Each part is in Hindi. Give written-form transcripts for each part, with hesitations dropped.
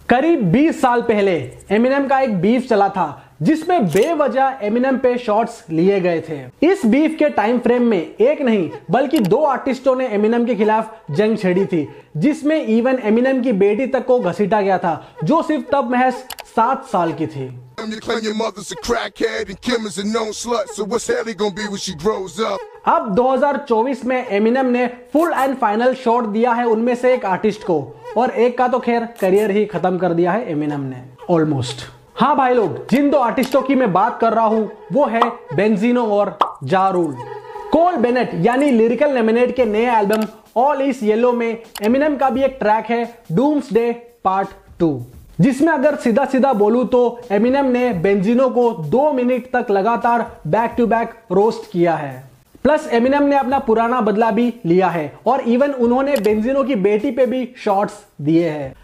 करीब 20 साल पहले एमिनेम का एक बीफ चला था जिसमें बेवजह एमिनेम पे शॉट्स लिए गए थे। इस बीफ के टाइम फ्रेम में एक नहीं बल्कि दो आर्टिस्टों ने एमिनेम के खिलाफ जंग छेड़ी थी, जिसमें इवन एमिनेम की बेटी तक को घसीटा गया था जो सिर्फ तब महज 7 साल की थी। अब 2024 में एमिनेम ने फुल एंड फाइनल शॉट दिया है उनमें से एक आर्टिस्ट को, और एक का तो खैर करियर ही खत्म कर दिया है एमिनेम ने ऑलमोस्ट। हाँ भाई लोग, जिन दो आर्टिस्टों की मैं बात कर रहा हूं वो है बेंजिनो और जा रूल। कोल बेनेट यानी लिरिकल लेमनेड के नए एल्बम ऑल इज येलो में एमिनेम का भी एक ट्रैक है डूम्सडे पार्ट 2, जिसमें अगर सीधा सीधा बोलूं तो एमिनेम ने बेंजिनो को 2 मिनट तक लगातार बैक टू बैक रोस्ट किया है। प्लस एमिनेम ने अपना पुराना बदला भी लिया है और इवन उन्होंने बेंजिनो की बेटी पे भी शॉट्स दिए हैं।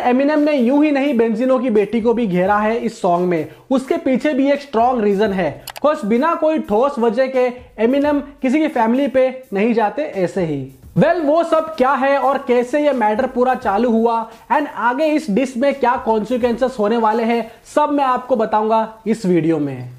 एमिनेम ने यूं ही नहीं बेंजिनो की बेटी को भी घेरा है इस सॉन्ग में। उसके पीछे भी एक स्ट्रॉन्ग रीजन है, बिकॉज बिना कोई ठोस वजह के एमिनेम किसी की फैमिली पे नहीं जाते ऐसे ही। वो सब क्या है और कैसे ये मैटर पूरा चालू हुआ एंड आगे इस डिस में क्या कॉन्सिक्वेंसेस होने वाले हैं, सब मैं आपको बताऊंगा इस वीडियो में।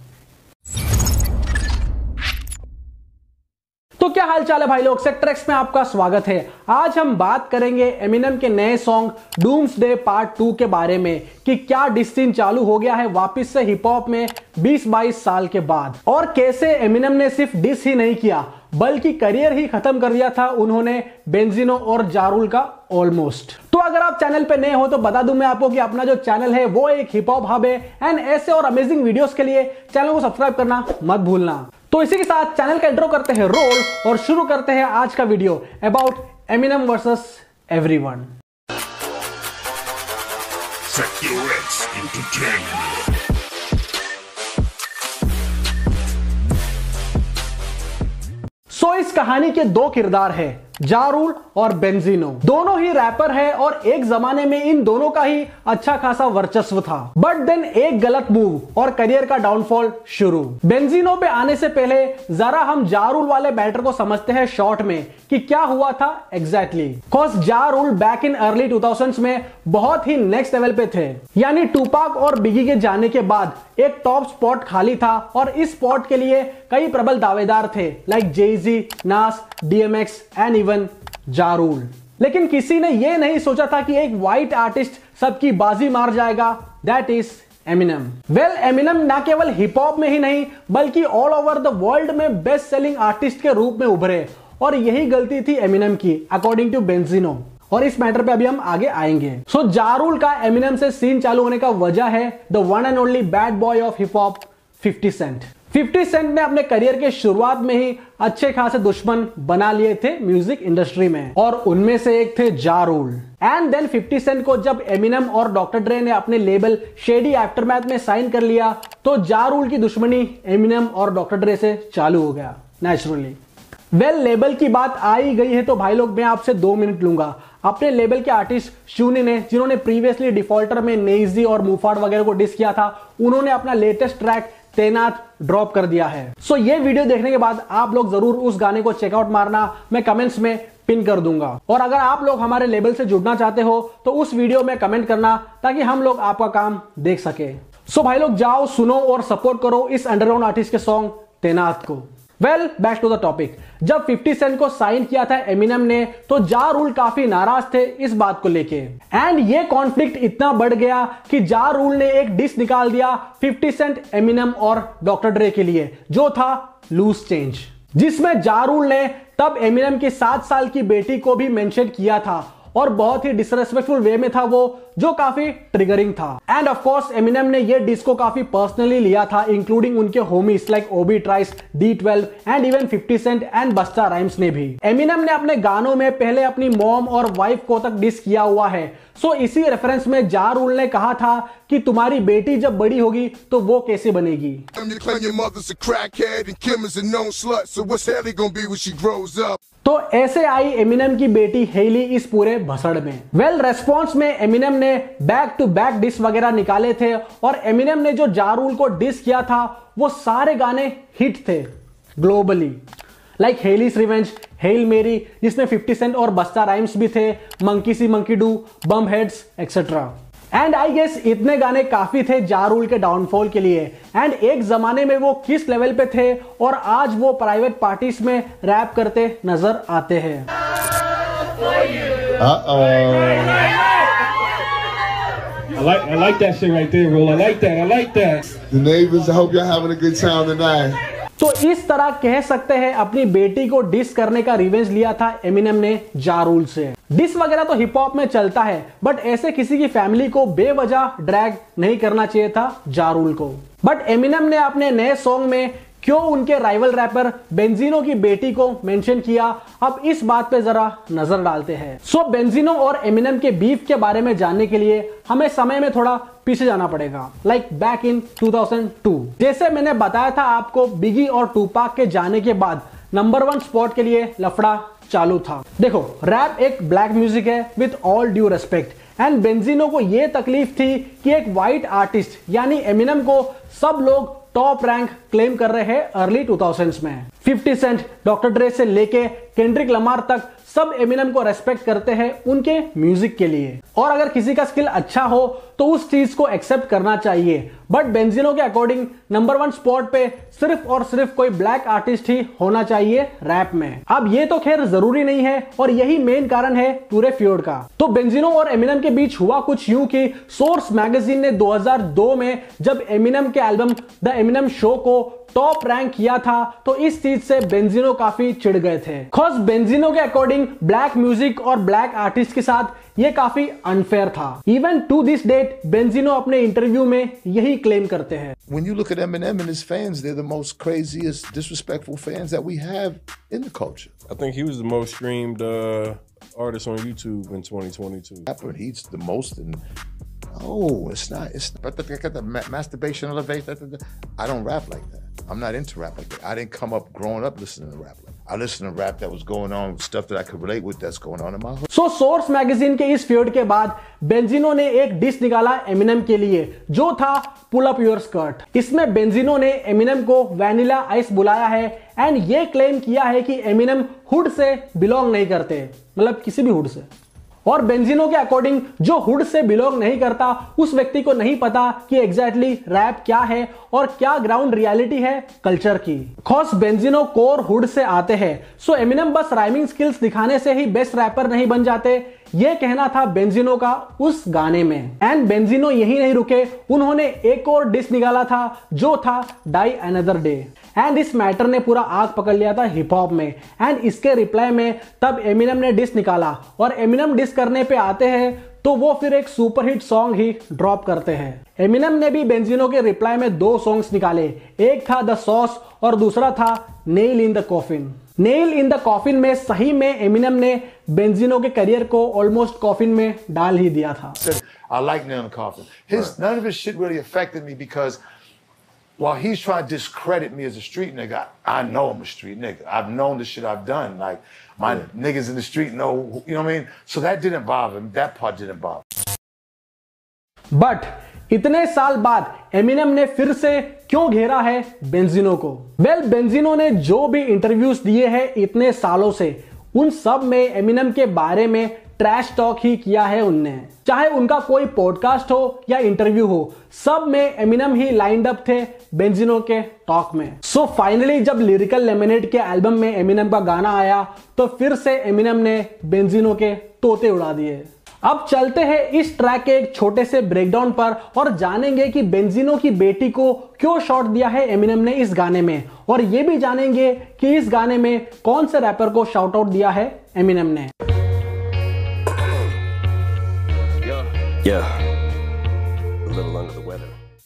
तो क्या हालचाल है भाई लोग, सेक्टर एक्स में आपका स्वागत है। आज हम बात करेंगे एमिनेम के नए सॉन्ग डूम्सडे पार्ट 2 के बारे में कि क्या डिस सीन चालू हो गया है वापस से हिप हॉप में 20-22 साल के बाद, और कैसे एमिनेम ने सिर्फ डिस ही नहीं किया बल्कि करियर ही खत्म कर दिया था उन्होंने बेंजिनो और जा रूल का ऑलमोस्ट। तो अगर आप चैनल पे नए हो तो बता दूं मैं आपको कि अपना जो चैनल है वो एक हिप हॉप हब है एंड ऐसे और अमेजिंग वीडियोस के लिए चैनल को सब्सक्राइब करना मत भूलना। तो इसी के साथ चैनल का इंट्रो करते हैं रोल और शुरू करते हैं आज का video about Eminem versus everyone. So इस कहानी के दो किरदार हैं, जा रूल और बेंजिनो। दोनों ही रैपर है और एक जमाने में इन दोनों का ही अच्छा खासा वर्चस्व था, बट देन एक गलत मूव और करियर का डाउनफॉल शुरू। बेंजिनो पे आने से पहले जरा हम जा रूल वाले बैटर को समझते हैं शॉर्ट में कि क्या हुआ था एग्जैक्टली। कॉज जा rule back in early 2000s में बहुत ही नेक्स्ट लेवल पे थे, यानी टूपाक और बिगी के जाने के बाद एक टॉप स्पॉट खाली था और इस स्पॉट के लिए कई प्रबल दावेदार थे लाइक जेजी, नास, DMX एंड इवन जा रूल। लेकिन किसी ने यह नहीं सोचा था कि एक व्हाइट आर्टिस्ट सबकी बाजी मार जाएगा, दैट इज एमिनेम। एमिनेम ना केवल हिप हॉप में ही नहीं बल्कि ऑल ओवर द वर्ल्ड में बेस्ट सेलिंग आर्टिस्ट के रूप में उभरे, और यही गलती थी एमिनेम की अकॉर्डिंग टू बेंजिनो, और इस मैटर पे अभी हम आगे आएंगे। सो जा रूल का एमिनेम से सीन चालू होने का वजह है the one and only bad boy of hip hop 50 cent. 50 cent ने अपने करियर के शुरुआत में ही अच्छे खासे दुश्मन बना लिए थे म्यूजिक इंडस्ट्री में, और उनमें से एक थे जा रूल। एंड देन 50 सेंट को जब एमिनेम और डॉक्टर ड्रे ने अपने लेबल शेडी आफ्टरमैथ में साइन कर लिया तो जा रूल की दुश्मनी एमिनेम और डॉक्टर ड्रे से चालू हो गया नेचुरली। लेबल की बात आ ही गई है तो भाई लोग मैं आपसे 2 मिनट लूंगा। अपने लेबल के आर्टिस्ट शूनी ने, जिन्होंने प्रीवियसली डिफॉल्टर में नेजी और मुफाड़ वगैरह को डिस किया था, उन्होंने अपना लेटेस्ट ट्रैक तैनात ड्रॉप कर दिया है। सो ये वीडियो देखने के बाद आप लोग जरूर उस गाने को चेकआउट मारना, मैं कमेंट्स में पिन कर दूंगा। और अगर आप लोग हमारे लेबल से जुड़ना चाहते हो तो उस वीडियो में कमेंट करना ताकि हम लोग आपका काम देख सके। सो भाई लोग जाओ, सुनो और सपोर्ट करो इस अंडरग्राउंड आर्टिस्ट के सॉन्ग तैनात को। Back to the topic. जब 50 सेंट को साइन किया था एमिनेम ने तो जा रूल काफी नाराज थे इस बात को लेके, एंड ये कॉन्फ्लिक्ट इतना बढ़ गया कि जा रूल ने एक डिस निकाल दिया 50 सेंट, एमिनेम और डॉक्टर ड्रे के लिए, जो था लूज चेंज, जिसमें जा रूल ने तब एमिनेम की 7 साल की बेटी को भी मेंशन किया था और बहुत ही डिसरेस्पेक्टफुल वे में था वो, जो काफी ट्रिगरिंग था। एंड ऑफ कोर्स एमिनेम ने ये डिस को काफी पर्सनली लिया था, इंक्लूडिंग उनके homies like Obie Trice, D12 and even 50 cent and Busta Rhymes ने भी। एमिनेम ने अपने गानों में पहले अपनी मॉम और वाइफ को तक डिस किया हुआ है। सो इसी रेफरेंस में जा रूल ने कहा था कि तुम्हारी बेटी जब बड़ी होगी तो वो कैसे बनेगी। तो ऐसे आई एमिनेम की बेटी हेली इस पूरे भसड़ में। रेस्पॉन्स में एमिनेम ने बैक टू बैक डिस वगैरह निकाले थे, और एमिनेम ने जो जा रूल को डिस किया था वो सारे गाने हिट थे globally, like Hailie's Revenge, Hail Mary, जिसमें 50 सेंट और बस्ता राइम्स भी थे, Monkey See Monkey Do, Bump Heads etcetera. And I guess इतने गाने काफी थे जा रूल के डाउनफॉल के लिए। एंड एक जमाने में वो किस लेवल पे थे और आज वो प्राइवेट पार्टीज में रैप करते नजर आते हैं। I like that shit right there, Rule. I like that. The neighbors, I hope y'all having a good time tonight. तो इस तरह कह सकते हैं अपनी बेटी को डिस करने का रिवेंज लिया था एमिनेम ने जा रूल से। डिस वगैरह तो हिप हॉप में चलता है, बट ऐसे किसी की फैमिली को बेवजह ड्रैग नहीं करना चाहिए था जा रूल को। बट एमिनेम ने अपने नए सॉन्ग में क्यों उनके राइवल रैपर बेंजिनो की बेटी को मेंशन किया, अब इस बात पे जरा नजर डालते हैं। सो बेंजिनो और एमिनेम के बीफ के बारे में जानने के लिए हमें समय में थोड़ा पीछे जाना पड़ेगा, लाइक बैक इन 2002। जैसे मैंने बताया था आपको, बिगी और टूपाक के जाने के बाद नंबर 1 स्पॉट के लिए लफड़ा चालू था। देखो, रैप एक ब्लैक म्यूजिक है with all due respect, and Benzino को यह तकलीफ थी कि एक व्हाइट आर्टिस्ट यानी एमिनेम को सब लोग टॉप रैंक क्लेम कर रहे हैं अर्ली 2000s में। 50 सेंट, डॉक्टर ड्रे से लेके केंड्रिक लमार तक सब एमिनेम को रेस्पेक्ट करते हैं उनके म्यूजिक के लिए, और अगर किसी का स्किल अच्छा हो तो उस चीज को एक्सेप्ट करना चाहिए। बट बेंजिनो के अकॉर्डिंग नंबर 1 स्पॉट पे सिर्फ और सिर्फ कोई ब्लैक आर्टिस्ट ही होना चाहिए रैप में। अब ये तो खैर जरूरी नहीं है, और यही मेन कारण है पूरे फ्यूड का। तो बेंजिनो और एमिनेम के बीच हुआ कुछ यूं कि सोर्स मैगजीन ने 2002 में जब एमिनेम के एल्बम द एमिनेम शो को टॉप रैंक किया था, तो इस चीज से बेंजिनो काफी चिढ़ गए थे। खास बेंजिनो के अकॉर्डिंग ब्लैक म्यूजिक और ब्लैक आर्टिस्ट के साथ ये काफी अनफेयर था। इवन टू दिस डेट बेंजिनो अपने इंटरव्यू में यही क्लेम करते हैं। When you look at Eminem and his fans, they're the most craziest, disrespectful fans that we have in the culture. I think he was the most streamed artist on YouTube in 2022. Rapper, he's the most. Oh, it's not. It's but the masturbation elevate. I don't rap like that. I'm not into rap like that. I didn't come up growing up listening to rap like that. I listened to rap that was going on, stuff that I could relate with that's going on in my hood. So source magazine के इस फ्यूड के बाद बेंजिनो ने एक डिस निकाला एमिनेम के लिए, जो था पुल अप योर स्कर्ट। इसमें बेंजिनो ने एमिनेम को वैनिला आइस बुलाया है एंड ये क्लेम किया है कि एमिनेम हुड से बिलोंग नहीं करते, मतलब किसी भी हुड से। और बेंजिनो के अकॉर्डिंग जो हुड से बिलोंग नहीं करता उस व्यक्ति को नहीं पता कि एग्जैक्टली रैप क्या है और क्या ग्राउंड रियलिटी है कल्चर की। खास बेंजिनो कोर हुड से आते हैं, सो एमिनेम बस राइमिंग स्किल्स दिखाने से ही बेस्ट रैपर नहीं बन जाते, ये कहना था बेंजिनो का उस गाने में। एंड बेंजिनो यही नहीं रुके, उन्होंने एक और डिस निकाला था जो था डाई अनदर डे, एंड इस मैटर ने पूरा आग पकड़ लिया था हिप हॉप में। एंड इसके रिप्लाई में तब एमिनेम ने डिस निकाला, और एमिनेम डिस करने पे आते हैं तो वो फिर एक सुपरहिट सॉन्ग ही ड्रॉप करते हैं। एमिनेम ने भी बेंजिनो के रिप्लाई में 2 सॉन्ग्स निकाले, एक था द सॉस और दूसरा था nail in the coffin. Nail in the coffin में सही में एमिनेम ने बेंजिनो के करियर को ऑलमोस्ट कॉफिन में डाल ही दिया था। I like Nail in the Coffin. None of his shit really affected me because while he's trying to discredit me as a street nigga, I know I'm a street nigga. I've known the shit I've done. Like, my niggas in the street know, you know what I mean? So that didn't bother me. That part didn't bother me. But इतने साल बाद एमिनेम ने फिर से क्यों घेरा है बेंजिनो को? वेल, बेंजिनो ने जो भी इंटरव्यूज दिए हैं इतने सालों से, उन सब में एमिनेम के बारे में ट्रैश टॉक ही किया है उनने। चाहे उनका कोई पॉडकास्ट हो या इंटरव्यू हो, सब में एमिनेम ही लाइंड अप थे बेंजिनो के टॉक में। सो फाइनली जब लिरिकल लेमिनेट के एल्बम में एमिनेम का गाना आया तो फिर से एमिनेम ने बेंजिनो के तोते उड़ा दिए। अब चलते हैं इस ट्रैक के एक छोटे से ब्रेकडाउन पर और जानेंगे कि बेंजिनो की बेटी को क्यों शॉट दिया है एमिनेम ने इस गाने में, और ये भी जानेंगे कि इस गाने में कौन से रैपर को शाउट आउट दिया है एमिनेम ने।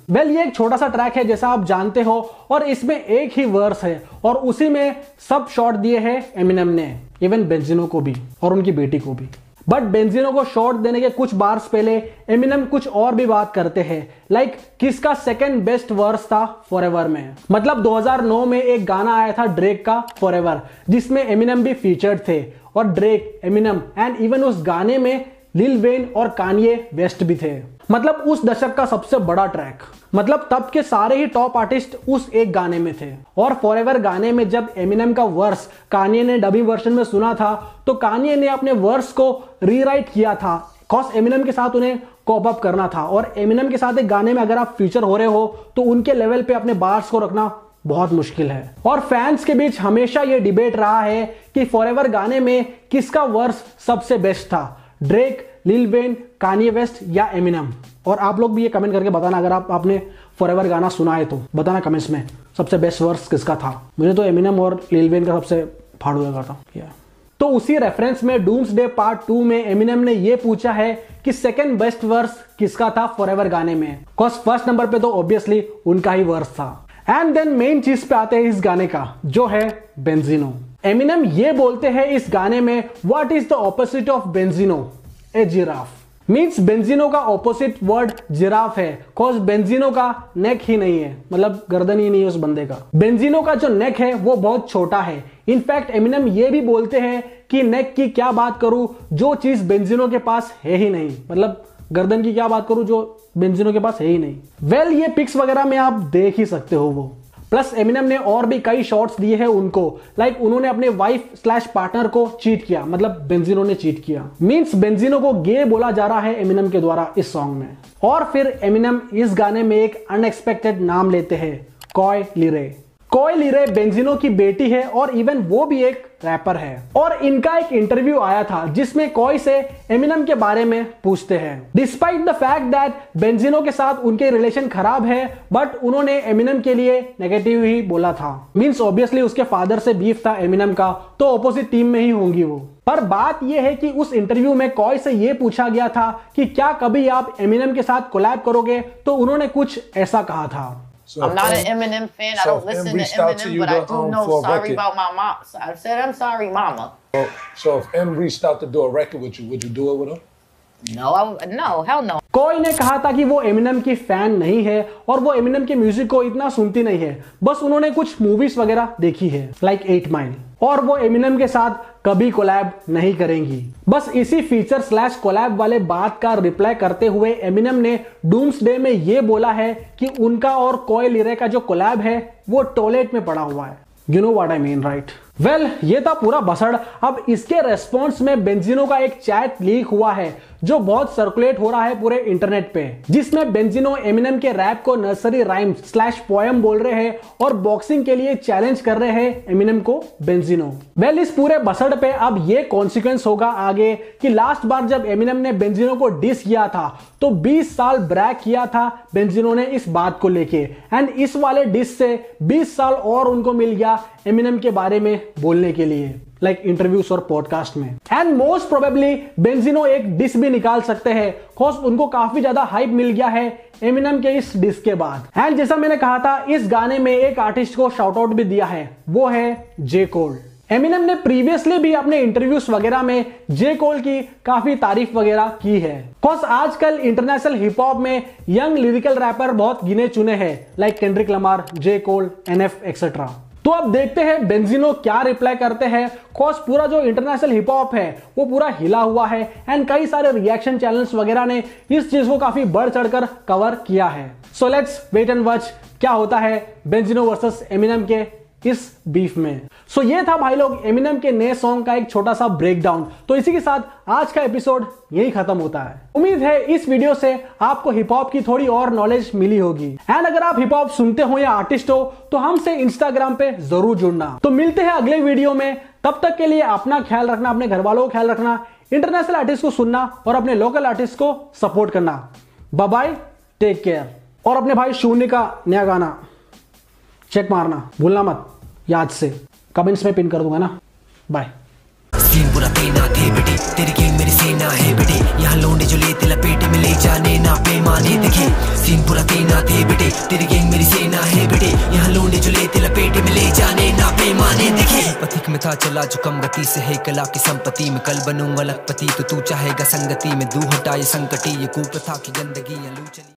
वेल, ये एक छोटा सा ट्रैक है जैसा आप जानते हो, और इसमें एक ही वर्स है और उसी में सब शॉट दिए हैं एमिनेम ने, इवन बेंजिनो को भी और उनकी बेटी को भी। बट बेंजिनो को शॉट देने के कुछ बार्स पहले एमिनेम कुछ और भी बात करते हैं, लाइक किसका सेकंड बेस्ट वर्स था फॉरएवर में। मतलब 2009 में एक गाना आया था ड्रेक का फॉरएवर, जिसमें एमिनेम भी फीचर्ड थे, और ड्रेक, एमिनेम एंड इवन उस गाने में लिल वेन और कान्ये वेस्ट भी थे। मतलब उस दशक का सबसे बड़ा ट्रैक। मतलब तब के सारे ही टॉप आर्टिस्ट उस एक गाने में थे। और फॉरएवर गाने में जब एमिनेम का वर्स कान्ये ने डबिंग वर्जन में सुना था, तो कान्ये ने अपने वर्स को रीराइट किया था कॉज एमिनम के साथ उन्हें कॉप अप करना था, और एमिनम के साथ एक गाने में अगर आप फीचर हो रहे हो तो उनके लेवल पे अपने बार्स को रखना बहुत मुश्किल है। और फैंस के बीच हमेशा ये डिबेट रहा है कि फॉरएवर गाने में किसका वर्स सबसे बेस्ट था, Drake, Lil Wayne, Kanye West या एमिनम। और आप लोग भी ये कमेंट करके बताना, अगर आपने फॉरएवर गाना सुना है तो बताना कमेंट्स में सबसे बेस्ट वर्स किसका था। मुझे तो एमिनम और लिल वेन का सबसे फाड़ू लगा था। तो उसी रेफरेंस में डूम्सडे पार्ट 2 में एमिनम ने ये पूछा है कि सेकंड बेस्ट वर्स किसका था फॉरएवर गाने में। कॉज फर्स्ट नंबर पे तो ऑब्वियसली उनका ही वर्स था। एंड देन मेन चीज पे आते हैं इस गाने का, जो है बेंजिनो। एमिनम ये बोलते हैं इस गाने में, what is the opposite of Benzino? A giraffe. Means Benzino का ऑपोजिट वर्ड जिराफ है, कॉज बेंजिनो का नेक ही नहीं है, मतलब गर्दन ही नहीं है उस बंदे का। बेंजिनो का जो नेक है वो बहुत छोटा है। इनफैक्ट एमिनम ये भी बोलते हैं कि नेक की क्या बात करूं, जो चीज बेंजिनो के पास है ही नहीं, मतलब गर्दन की क्या बात करूं जो बेंजिनो के पास है ही नहीं। वेल ये पिक्स वगैरह में आप देख ही सकते हो वो। प्लस एमिनम ने और भी कई शॉट्स दिए हैं उनको, लाइक उन्होंने अपने वाइफ / पार्टनर को चीट किया, मतलब बेंजिनो ने चीट किया। मींस बेंजिनो को गे बोला जा रहा है एमिनम के द्वारा इस सॉन्ग में। और फिर एमिनम इस गाने में एक अनएक्सपेक्टेड नाम लेते हैं, कॉय लिरे। कॉय लिरे बेंजिनो की बेटी है और इवन वो भी एक रैपर है। और इनका एक इंटरव्यू आया था जिसमें कॉय से एमिनम के बारे में पूछते हैं। डिस्पाइट द फैक्ट दैट बेंजिनो के साथ उनके रिलेशन खराब है, बट उन्होंने एमिनम के लिए नेगेटिव ही बोला था। मींस ऑब्वियसली उसके फादर से बीफ था एमिनम का, तो ऑपोजिट टीम में ही होंगी वो। पर बात यह है कि उस इंटरव्यू में कॉय से यह पूछा गया था कि क्या कभी आप एमिनम के साथ कोलैब करोगे, तो उन्होंने कुछ ऐसा कहा था। So I'm not an Eminem fan. I don't listen to Eminem, but I do know sorry about my mom. So I said, I'm sorry, mama. So if M reached out to do a record with you, would you do it with him? No, no, hell no. Coy ने कहा था कि वो एमिनम की फैन नहीं है और वो एमिनम के म्यूजिक को इतना सुनती नहीं है, बस उन्होंने कुछ मूवीज वगैरह देखी है लाइक 8 माइल, और वो एमिनम के साथ कभी कोलैब नहीं करेंगी। बस इसी फीचर / कोलैब वाले बात का रिप्लाई करते हुए एमिनम ने डूम्सडे में ये बोला है कि उनका और कॉय लिरे का जो कोलैब है वो टॉयलेट में पड़ा हुआ है। You know what I mean, right? Well ये था पूरा बसड़। अब इसके रेस्पॉन्स में बेंजिनो का एक चैट लीक हुआ है जो बहुत सर्कुलेट हो रहा है पूरे इंटरनेट पे, जिसमें बेंजिनो एमिनम के रैप को नर्सरी राइम / पोएम बोल रहे हैं और बॉक्सिंग के लिए चैलेंज कर रहे हैं एमिनम को बेंजिनो। वेल इस पूरे बसड़ पे अब ये कॉन्सिक्वेंस होगा आगे कि लास्ट बार जब एमिनम ने बेंजिनो को डिस किया था तो 20 साल ब्रैक किया था बेंजिनो ने इस बात को लेके, एंड इस वाले डिस से 20 साल और उनको मिल गया एमिनम के बारे में बोलने के लिए, लाइक इंटरव्यूज और पॉडकास्ट में। एंड मोस्ट प्रोबेबली बेंजिनो एक डिस भी निकाल सकते हैं, कॉज उनको काफी ज्यादा हाइप मिल गया है एमिनम के इस डिस के बाद। एंड जैसा मैंने कहा था, इस गाने में एक आर्टिस्ट को शाउट आउट भी दिया है, वो है जे कोल। एमिनम ने प्रीवियसली भी अपने इंटरव्यूज वगैरह में जे कोल की काफी तारीफ वगैरह की है, कॉज आजकल इंटरनेशनल हिप हॉप में यंग लिरिकल रैपर बहुत गिने चुने हैं, लाइक केंड्रिक लमार, जे कोल, NF एक्सेट्रा। तो अब देखते हैं बेंजिनो क्या रिप्लाई करते हैं, कॉज पूरा जो इंटरनेशनल हिप हॉप है वो पूरा हिला हुआ है एंड कई सारे रिएक्शन चैनल्स वगैरह ने इस चीज को काफी बढ़ चढ़कर कवर किया है। So let's wait and watch क्या होता है बेंजिनो वर्सेस एमिनम के इस बीफ में। सो ये था भाई लोग एमिनम के नए सॉन्ग का एक छोटा सा ब्रेकडाउन। तो इसी के साथ आज का एपिसोड यही खत्म होता है। उम्मीद है इस वीडियो से आपको हिप हॉप की थोड़ी और नॉलेज मिली होगी। एंड अगर आप हिप हॉप सुनते हो या आर्टिस्ट हो तो हमसे इंस्टाग्राम पे जरूर जुड़ना। तो मिलते हैं अगले वीडियो में, तब तक के लिए अपना ख्याल रखना, अपने घर वालों का ख्याल रखना, इंटरनेशनल आर्टिस्ट को सुनना और अपने लोकल आर्टिस्ट को सपोर्ट करना। Bye bye, take care. और अपने भाई शून्य का नया गाना चेक मारना भूलना मत, याद से कमेंट्स में पिन कर दूंगा ना। बाय। सीन पूरा तेना थे बेटे, तेरी गैंग मेरी सेना है बेटे, यहाँ लौंडे जो लेते लपेटे में ले जाने ना बेमाने देखे। सीन पूरा तेना थे बेटे, तेरी गैंग मेरी सेना है बेटे, यहाँ लौंडे जो लेते लपेटे में ले जाने ना बेमाने देखे। पथिक में था चला जो कम गति से है कला की संपत्ति में, कल बनूंगा लखपति तो तू चाहेगा संगति में, दू हटाए संकटी ये कुप्रथा की गंदगी लू चली।